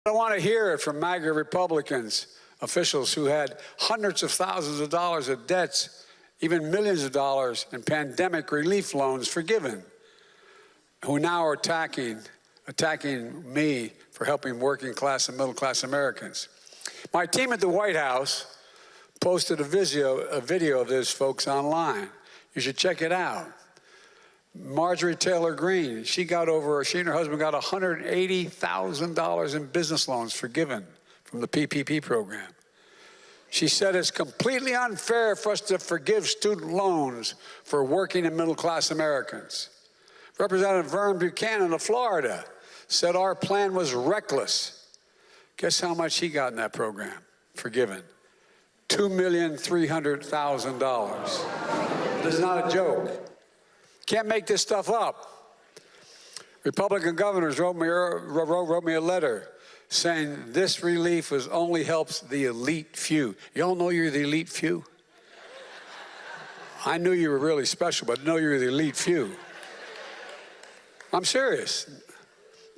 I want to hear it from MAGA Republicans, officials who had hundreds of thousands of dollars of debts, even millions of dollars in pandemic relief loans forgiven, who now are attacking me for helping working class and middle class Americans. My team at the White House posted a video of this, folks, online. You should check it out. Marjorie Taylor Greene, she and her husband got $180,000 in business loans forgiven from the PPP program. She said it's completely unfair for us to forgive student loans for working and middle-class Americans. Representative Vern Buchanan of Florida said our plan was reckless. Guess how much he got in that program forgiven? $2,300,000. This is not a joke. Can't make this stuff up. Republican governors wrote me a letter saying this relief only helps the elite few. You all know you're the elite few? I knew you were really special, but I know you're the elite few. I'm serious.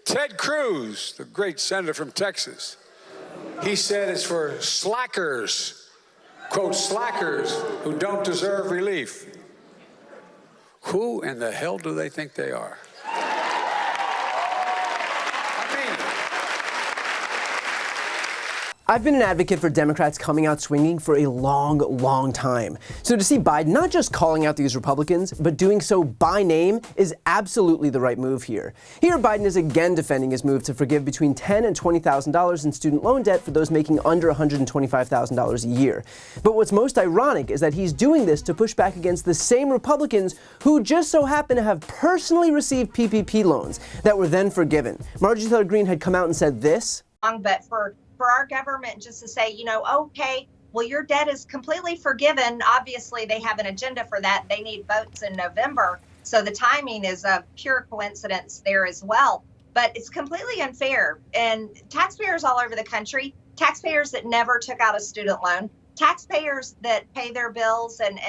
Ted Cruz, the great senator from Texas, he said it's for slackers, quote, slackers who don't deserve relief. Who in the hell do they think they are? I've been an advocate for Democrats coming out swinging for a long, long time. So to see Biden not just calling out these Republicans, but doing so by name is absolutely the right move here. Here, Biden is again defending his move to forgive between $10,000 and $20,000 in student loan debt for those making under $125,000 a year. But what's most ironic is that he's doing this to push back against the same Republicans who just so happen to have personally received PPP loans that were then forgiven. Marjorie Taylor Greene had come out and said this. But for our government just to say, okay, well, your debt is completely forgiven. Obviously, they have an agenda for that. They need votes in November. So the timing is a pure coincidence there as well. But it's completely unfair. And taxpayers all over the country, taxpayers that never took out a student loan, taxpayers that pay their bills and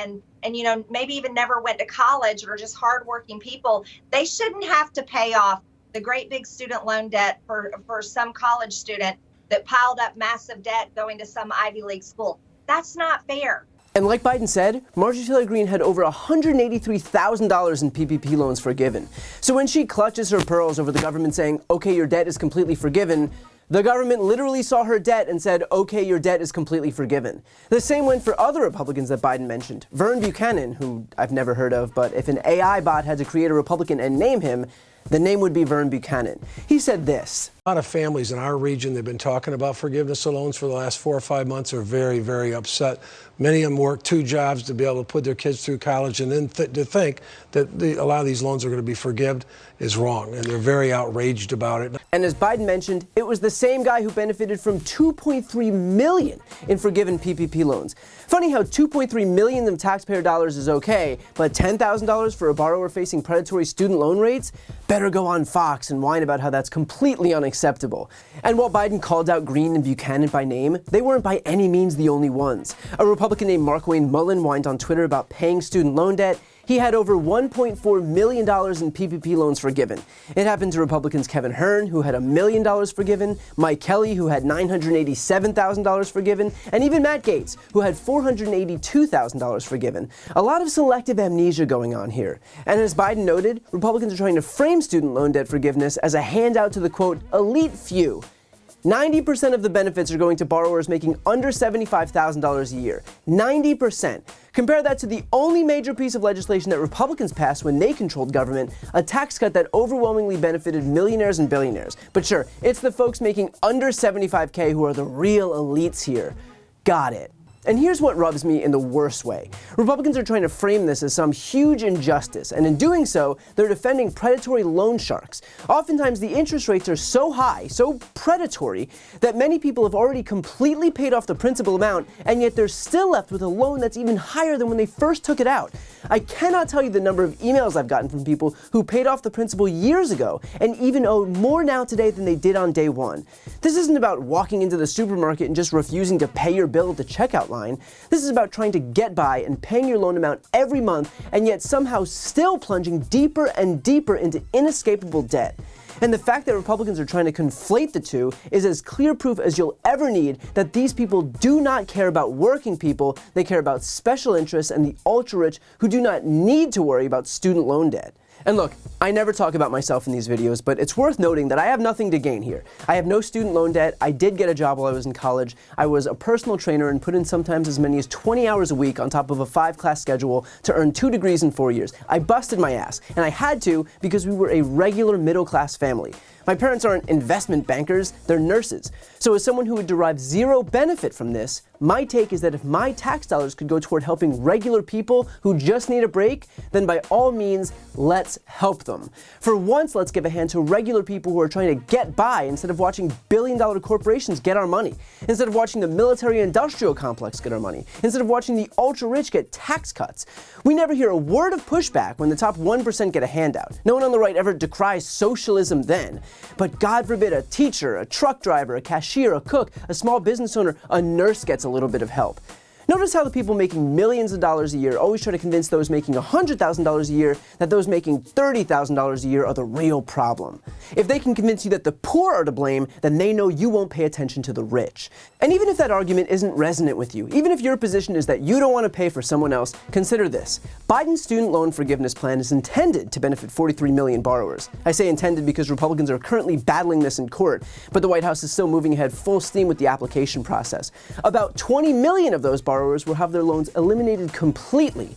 maybe even never went to college or just hardworking people, they shouldn't have to pay off the great big student loan debt for some college student that piled up massive debt going to some Ivy League school. That's not fair. And like Biden said, Marjorie Taylor Greene had over $183,000 in PPP loans forgiven. So when she clutches her pearls over the government saying, okay, your debt is completely forgiven, the government literally saw her debt and said, okay, your debt is completely forgiven. The same went for other Republicans that Biden mentioned. Vern Buchanan, who I've never heard of, but if an AI bot had to create a Republican and name him, the name would be Vern Buchanan. He said this. A lot of families in our region, they've been talking about forgiveness of loans for the last 4 or 5 months, are very, very upset. Many of them work 2 jobs to be able to put their kids through college, and then to think that a lot of these loans are going to be forgiven is wrong, and they're very outraged about it. And as Biden mentioned, it was the same guy who benefited from $2.3 million in forgiven PPP loans. Funny how $2.3 million of taxpayer dollars is okay, but $10,000 for a borrower facing predatory student loan rates? Better go on Fox and whine about how that's completely unacceptable. And while Biden called out Greene and Buchanan by name, they weren't by any means the only ones. A Republican named Mark Wayne Mullen whined on Twitter about paying student loan debt. He had over $1.4 million in PPP loans forgiven. It happened to Republicans Kevin Hern, who had $1 million forgiven, Mike Kelly, who had $987,000 forgiven, and even Matt Gaetz, who had $482,000 forgiven. A lot of selective amnesia going on here. And as Biden noted, Republicans are trying to frame student loan debt forgiveness as a handout to the, quote, elite few. 90% of the benefits are going to borrowers making under $75,000 a year. 90%. Compare that to the only major piece of legislation that Republicans passed when they controlled government, a tax cut that overwhelmingly benefited millionaires and billionaires. But sure, it's the folks making under $75K who are the real elites here. Got it. And here's what rubs me in the worst way. Republicans are trying to frame this as some huge injustice, and in doing so, they're defending predatory loan sharks. Oftentimes, the interest rates are so high, so predatory, that many people have already completely paid off the principal amount, and yet they're still left with a loan that's even higher than when they first took it out. I cannot tell you the number of emails I've gotten from people who paid off the principal years ago and even owe more now today than they did on day one. This isn't about walking into the supermarket and just refusing to pay your bill at the checkout line. This is about trying to get by and paying your loan amount every month and yet somehow still plunging deeper and deeper into inescapable debt. And the fact that Republicans are trying to conflate the two is as clear proof as you'll ever need that these people do not care about working people, they care about special interests and the ultra-rich who do not need to worry about student loan debt. And look, I never talk about myself in these videos, but it's worth noting that I have nothing to gain here. I have no student loan debt, I did get a job while I was in college, I was a personal trainer and put in sometimes as many as 20 hours a week on top of a 5-class schedule to earn 2 degrees in 4 years. I busted my ass, and I had to because we were a regular middle-class family. My parents aren't investment bankers, they're nurses. So as someone who would derive zero benefit from this, my take is that if my tax dollars could go toward helping regular people who just need a break, then by all means, let's help them. For once, let's give a hand to regular people who are trying to get by instead of watching billion-dollar corporations get our money, instead of watching the military-industrial complex get our money, instead of watching the ultra-rich get tax cuts. We never hear a word of pushback when the top 1% get a handout. No one on the right ever decries socialism then. But God forbid a teacher, a truck driver, a cashier, a cook, a small business owner, a nurse gets a little bit of help. Notice how the people making millions of dollars a year always try to convince those making $100,000 a year that those making $30,000 a year are the real problem. If they can convince you that the poor are to blame, then they know you won't pay attention to the rich. And even if that argument isn't resonant with you, even if your position is that you don't want to pay for someone else, consider this. Biden's student loan forgiveness plan is intended to benefit 43 million borrowers. I say intended because Republicans are currently battling this in court, but the White House is still moving ahead full steam with the application process. About 20 million of those borrowers will have their loans eliminated completely.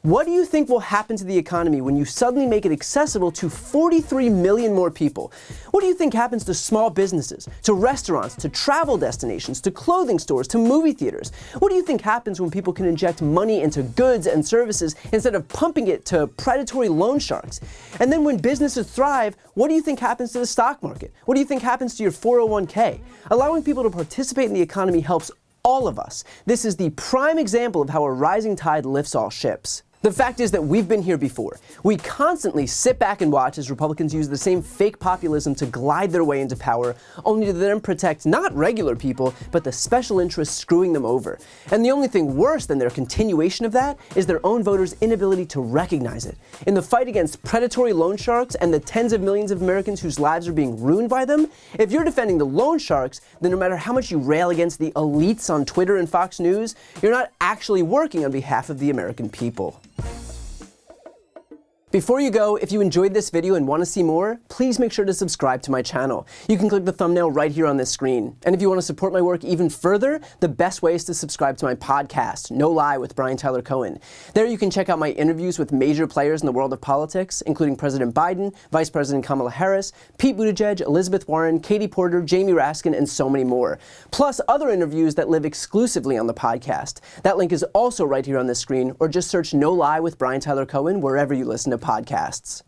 What do you think will happen to the economy when you suddenly make it accessible to 43 million more people? What do you think happens to small businesses, to restaurants, to travel destinations, to clothing stores, to movie theaters? What do you think happens when people can inject money into goods and services instead of pumping it to predatory loan sharks? And then when businesses thrive, what do you think happens to the stock market? What do you think happens to your 401k? Allowing people to participate in the economy helps all of us. This is the prime example of how a rising tide lifts all ships. The fact is that we've been here before. We constantly sit back and watch as Republicans use the same fake populism to glide their way into power, only to then protect not regular people, but the special interests screwing them over. And the only thing worse than their continuation of that is their own voters' inability to recognize it. In the fight against predatory loan sharks and the tens of millions of Americans whose lives are being ruined by them, if you're defending the loan sharks, then no matter how much you rail against the elites on Twitter and Fox News, you're not actually working on behalf of the American people. Before you go, if you enjoyed this video and want to see more, please make sure to subscribe to my channel. You can click the thumbnail right here on this screen. And if you want to support my work even further, the best way is to subscribe to my podcast, No Lie with Brian Tyler Cohen. There you can check out my interviews with major players in the world of politics, including President Biden, Vice President Kamala Harris, Pete Buttigieg, Elizabeth Warren, Katie Porter, Jamie Raskin, and so many more. Plus other interviews that live exclusively on the podcast. That link is also right here on this screen, or just search No Lie with Brian Tyler Cohen wherever you listen to podcasts.